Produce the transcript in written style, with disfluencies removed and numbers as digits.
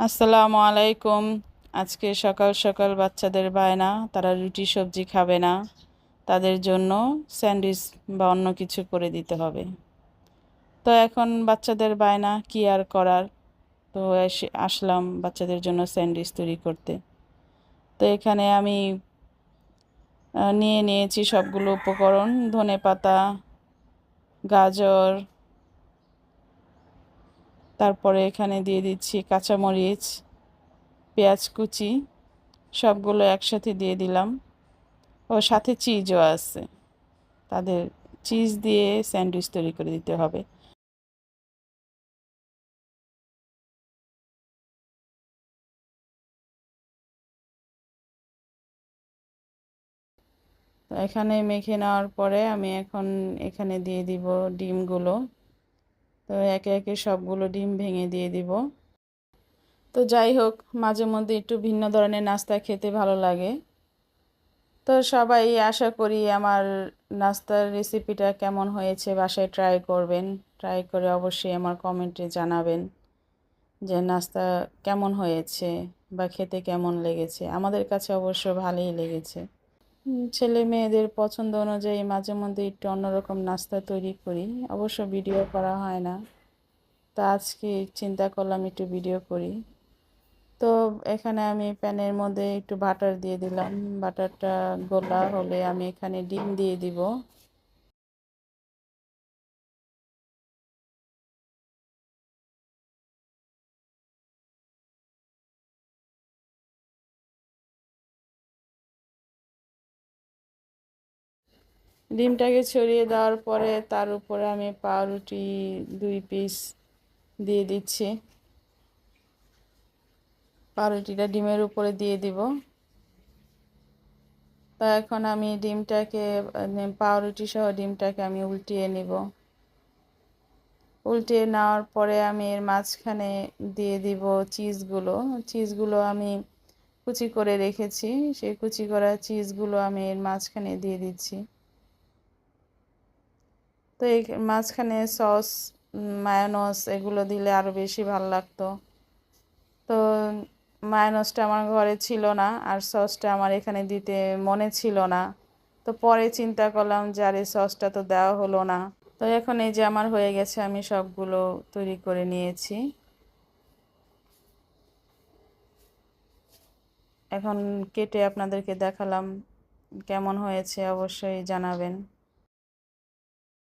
আসসালামু আলাইকুম। আজকে সকাল সকাল বাচ্চাদের বায়না, তারা রুটি সবজি খাবে না। তাদের জন্য স্যান্ডউইচ বা অন্য কিছু করে দিতে হবে। তো এখন বাচ্চাদের বায়না কি আর করার, তো আসলাম বাচ্চাদের জন্য স্যান্ডউইচ তৈরি করতে। তো এখানে আমি নিয়ে নিয়েছি সবগুলো উপকরণ: ধনেপাতা, গাজর, তারপরে এখানে দিয়ে দিচ্ছি কাঁচামরিচ, পেঁয়াজ কুচি, সবগুলো একসাথে দিয়ে দিলাম। ও সাথে চিজও আছে। তাদের চিজ দিয়ে স্যান্ডউইচ তৈরি করে দিতে হবে। তো এখানে মেখে নেওয়ার পরে আমি এখন এখানে দিয়ে দিব ডিমগুলো। তো একে একে সবগুলো ডিম ভেঙে দিয়ে দিব। তো যাই হোক, মাঝে মধ্যে একটু ভিন্ন ধরনের নাস্তা খেতে ভালো লাগে। তো সবাই আশা করি আমার নাস্তার রেসিপিটা কেমন হয়েছে বাসায় ট্রাই করবেন। ট্রাই করে অবশ্যই আমার কমেন্টে জানাবেন যে নাস্তা কেমন হয়েছে বা খেতে কেমন লেগেছে। আমাদের কাছে অবশ্য ভালোই লেগেছে। ছেলে মেয়েদের পছন্দ অনুযায়ী মাঝে মধ্যে একটু অন্যরকম নাস্তা তৈরি করি, অবশ্য ভিডিও করা হয় না। তা আজকে চিন্তা করলাম একটু ভিডিও করি। তো এখানে আমি প্যানের মধ্যে একটু বাটার দিয়ে দিলাম। বাটারটা গোলা হলে আমি এখানে ডিম দিয়ে দিব। ডিমটাকে ছড়িয়ে দেওয়ার পরে তার উপরে আমি পাউরুটি 2 পিস দিয়ে দিচ্ছি। পাউরুটিটা ডিমের উপরে দিয়ে দিব। তা এখন আমি ডিমটাকে, পাউরুটি সহ ডিমটাকে আমি উল্টিয়ে নিব। উল্টিয়ে নেওয়ার পরে আমি এর মাঝখানে দিয়ে দিব চিজগুলো। চিজগুলো আমি কুচি করে রেখেছি, সেই কুচি করা চিজগুলো আমি এর মাঝখানে দিয়ে দিচ্ছি। তো এই মাঝখানে সস, মায়োনেজ এগুলো দিলে আরও বেশি ভালো লাগতো। তো মায়োনেজটা আমার ঘরে ছিল না, আর সসটা আমার এখানে দিতে মনে ছিল না। তো পরে চিন্তা করলাম যে আরে সসটা তো দেওয়া হলো না। তো এখন এই যে আমার হয়ে গেছে, আমি সবগুলো তৈরি করে নিয়েছি। এখন কেটে আপনাদেরকে দেখালাম, কেমন হয়েছে অবশ্যই জানাবেন।